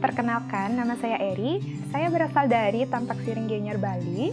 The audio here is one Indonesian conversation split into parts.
Perkenalkan, nama saya Eri. Saya berasal dari Tampak Siring Gianyar, Bali.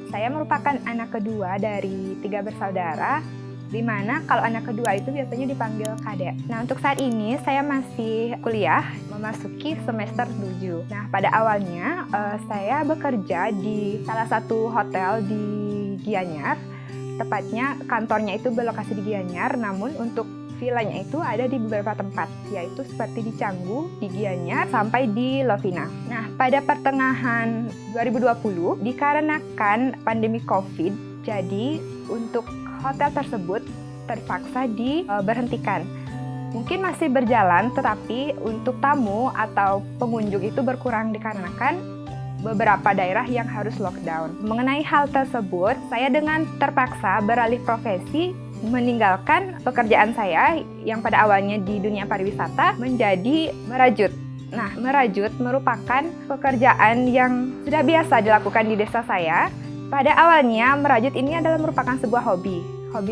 Saya merupakan anak kedua dari 3 bersaudara, di mana kalau anak kedua itu biasanya dipanggil kadek. Nah, untuk saat ini saya masih kuliah, memasuki semester 7. Nah, pada awalnya saya bekerja di salah satu hotel di Gianyar. Tepatnya kantornya itu berlokasi di Gianyar, namun untuk villanya itu ada di beberapa tempat, yaitu seperti di Canggu, di Gianyar, sampai di Lovina. Nah, pada pertengahan 2020, dikarenakan pandemi COVID, jadi untuk hotel tersebut terpaksa diberhentikan. Mungkin masih berjalan, tetapi untuk tamu atau pengunjung itu berkurang dikarenakan beberapa daerah yang harus lockdown. Mengenai hal tersebut, saya dengan terpaksa beralih profesi, meninggalkan pekerjaan saya yang pada awalnya di dunia pariwisata menjadi merajut. Nah, merajut merupakan pekerjaan yang sudah biasa dilakukan di desa saya. Pada awalnya, merajut ini adalah merupakan sebuah hobi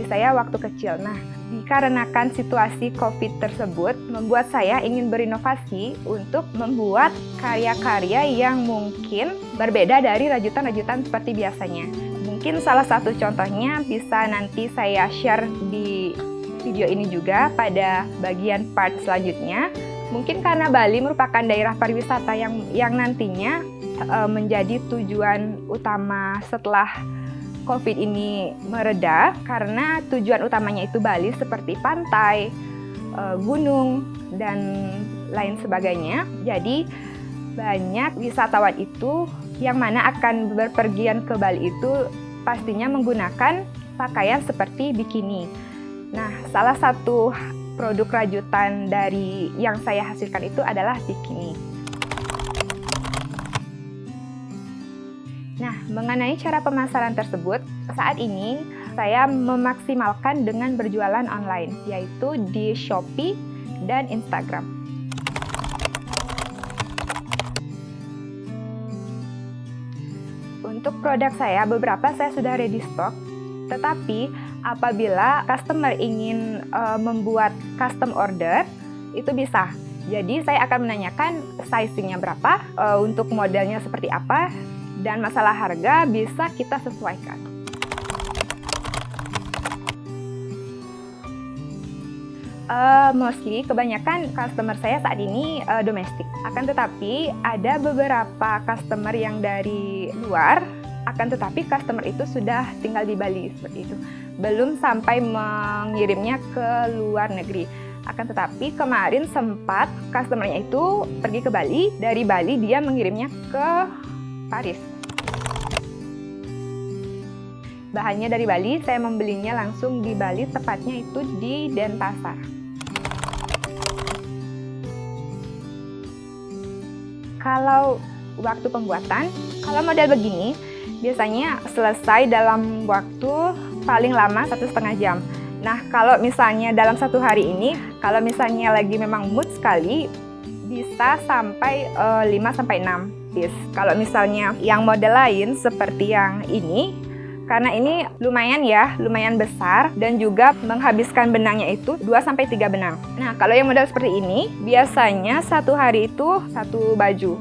saya waktu kecil. Nah, dikarenakan situasi COVID tersebut, membuat saya ingin berinovasi untuk membuat karya-karya yang mungkin berbeda dari rajutan-rajutan seperti biasanya. Mungkin salah satu contohnya bisa nanti saya share di video ini juga pada bagian part selanjutnya. Mungkin karena Bali merupakan daerah pariwisata yang nantinya menjadi tujuan utama setelah COVID ini mereda, karena tujuan utamanya itu Bali seperti pantai, gunung, dan lain sebagainya. Jadi banyak wisatawan itu yang mana akan berpergian ke Bali itu pastinya menggunakan pakaian seperti bikini. Nah, salah satu produk rajutan dari yang saya hasilkan itu adalah bikini. Nah, mengenai cara pemasaran tersebut, saat ini saya memaksimalkan dengan berjualan online, yaitu di Shopee dan Instagram. Untuk produk saya, beberapa saya sudah ready stock, tetapi apabila customer ingin membuat custom order, itu bisa. Jadi saya akan menanyakan sizingnya berapa, untuk modelnya seperti apa, dan masalah harga bisa kita sesuaikan. Mostly kebanyakan customer saya saat ini domestik. Akan tetapi ada beberapa customer yang dari luar, akan tetapi customer itu sudah tinggal di Bali seperti itu. Belum sampai mengirimnya ke luar negeri. Akan tetapi kemarin sempat customernya itu pergi ke Bali, dari Bali dia mengirimnya ke Paris. Bahannya dari Bali, saya membelinya langsung di Bali, tepatnya itu di Denpasar. Kalau waktu pembuatan, kalau model begini, biasanya selesai dalam waktu paling lama 1,5 jam. Nah, kalau misalnya dalam 1 hari ini, kalau misalnya lagi memang mood sekali, bisa sampai 5-6 piece. Kalau misalnya yang model lain seperti yang ini, karena ini lumayan besar dan juga menghabiskan benangnya itu 2-3 benang. Nah, kalau yang model seperti ini, biasanya 1 hari itu 1 baju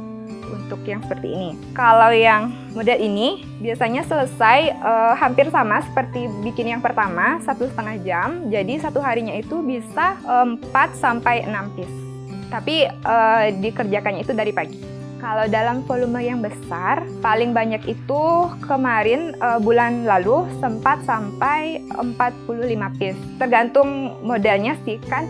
untuk yang seperti ini. Kalau yang model ini, biasanya selesai hampir sama seperti bikin yang pertama, 1,5 jam. Jadi 1 harinya itu bisa 4-6 piece. Tapi dikerjakannya itu dari pagi. Kalau dalam volume yang besar, paling banyak itu kemarin bulan lalu sempat sampai 45 piece. Tergantung modelnya sih kan.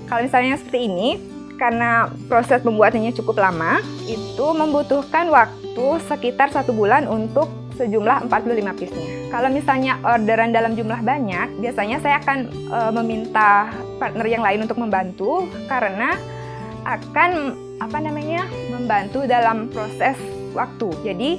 Kalau misalnya seperti ini, karena proses pembuatannya cukup lama, itu membutuhkan waktu sekitar 1 bulan untuk sejumlah 45 piece-nya. Kalau misalnya orderan dalam jumlah banyak, biasanya saya akan meminta partner yang lain untuk membantu, karena akan membantu dalam proses waktu. Jadi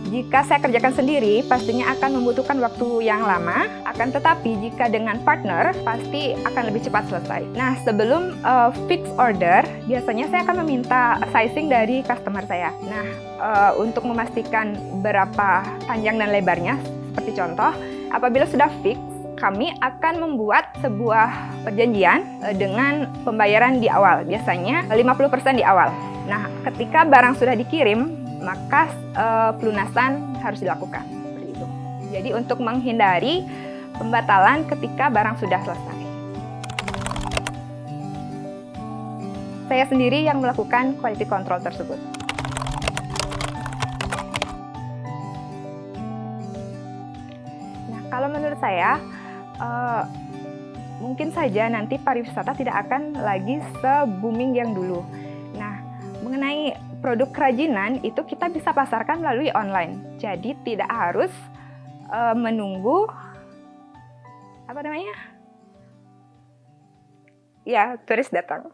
jika saya kerjakan sendiri, pastinya akan membutuhkan waktu yang lama. Akan tetapi jika dengan partner, pasti akan lebih cepat selesai. Nah, sebelum fix order, biasanya saya akan meminta sizing dari customer saya. Nah, untuk memastikan berapa panjang dan lebarnya, seperti contoh, apabila sudah fix, kami akan membuat sebuah perjanjian dengan pembayaran di awal, biasanya 50% di awal. Nah, ketika barang sudah dikirim, maka pelunasan harus dilakukan. Seperti itu. Jadi untuk menghindari pembatalan ketika barang sudah selesai. Saya sendiri yang melakukan quality control tersebut. Nah, kalau menurut saya, mungkin saja nanti pariwisata tidak akan lagi se-booming yang dulu. Nah, mengenai produk kerajinan itu kita bisa pasarkan melalui online. Jadi tidak harus menunggu turis datang.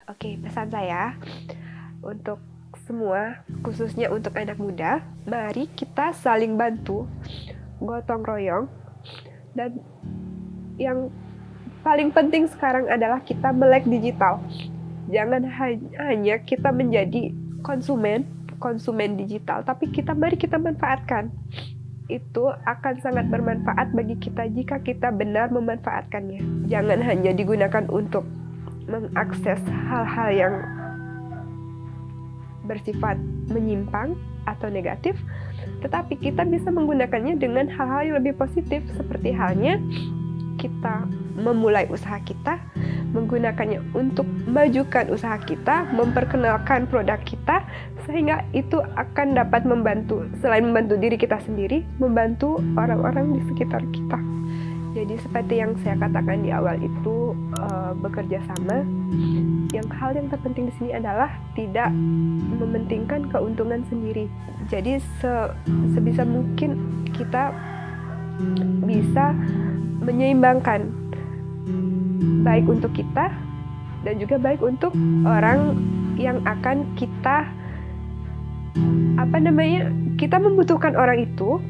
Oke, pesan saya untuk semua, khususnya untuk anak muda, mari kita saling bantu, gotong royong, dan yang paling penting sekarang adalah kita melek digital. Jangan hanya kita menjadi konsumen digital, tapi mari kita manfaatkan. Itu akan sangat bermanfaat bagi kita jika kita benar memanfaatkannya. Jangan hanya digunakan untuk mengakses hal-hal yang bersifat menyimpang atau negatif, tetapi kita bisa menggunakannya dengan hal-hal yang lebih positif, seperti halnya kita memulai usaha kita, menggunakannya untuk memajukan usaha kita, memperkenalkan produk kita, sehingga itu akan dapat membantu, selain membantu diri kita sendiri, membantu orang-orang di sekitar kita. Jadi seperti yang saya katakan di awal itu, bekerja sama. Hal yang terpenting di sini adalah tidak mementingkan keuntungan sendiri. Jadi sebisa mungkin kita bisa menyeimbangkan, baik untuk kita dan juga baik untuk orang yang akan kita kita membutuhkan orang itu.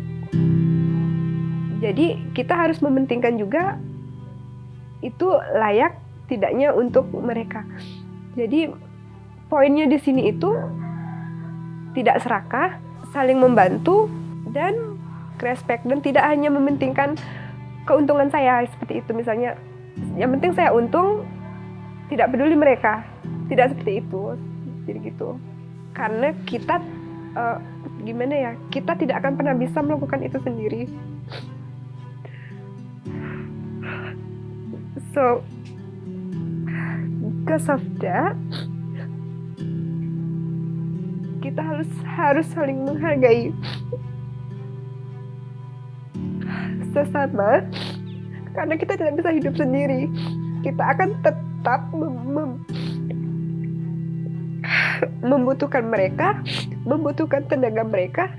Jadi kita harus mementingkan juga itu layak tidaknya untuk mereka. Jadi poinnya di sini itu tidak serakah, saling membantu, dan respect, dan tidak hanya mementingkan keuntungan saya seperti itu. Misalnya, yang penting saya untung, tidak peduli mereka. Tidak seperti itu. Jadi gitu. Karena kita kita tidak akan pernah bisa melakukan itu sendiri. So, because of that, kita harus saling menghargai sesama, karena kita tidak bisa hidup sendiri. Kita akan tetap membutuhkan mereka, membutuhkan tenaga mereka,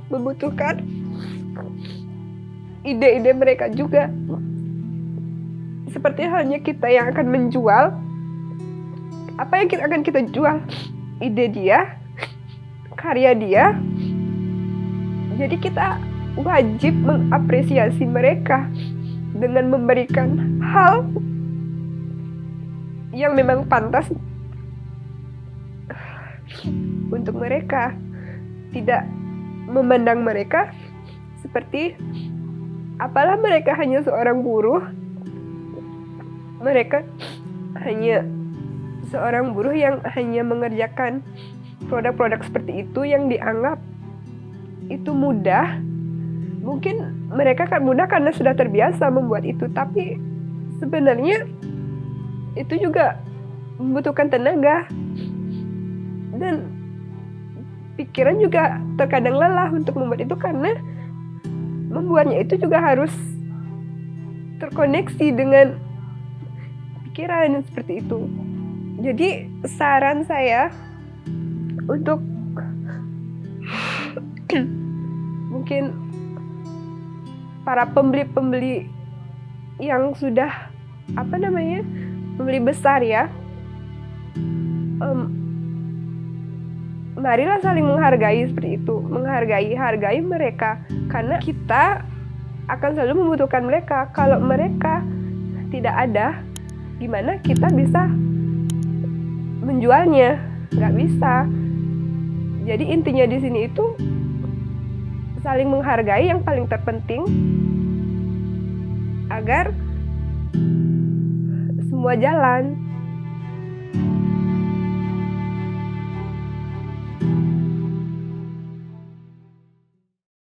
membutuhkan ide-ide mereka juga. Seperti halnya kita yang akan menjual, apa yang akan kita jual? Ide dia, karya dia. Jadi kita wajib mengapresiasi mereka dengan memberikan hal yang memang pantas untuk mereka. Tidak memandang mereka seperti apalah mereka hanya seorang buruh. Mereka hanya seorang buruh yang hanya mengerjakan produk-produk seperti itu yang dianggap itu mudah. Mungkin mereka kan mudah karena sudah terbiasa membuat itu, tapi sebenarnya itu juga membutuhkan tenaga dan pikiran juga terkadang lelah untuk membuat itu, karena membuatnya itu juga harus terkoneksi dengan pikiran seperti itu. Jadi saran saya untuk mungkin para pembeli-pembeli yang sudah pembeli besar ya, marilah saling menghargai seperti itu, hargai mereka, karena kita akan selalu membutuhkan mereka. Kalau mereka tidak ada, gimana kita bisa menjualnya? Nggak bisa. Jadi intinya di sini itu saling menghargai yang paling terpenting agar semua jalan.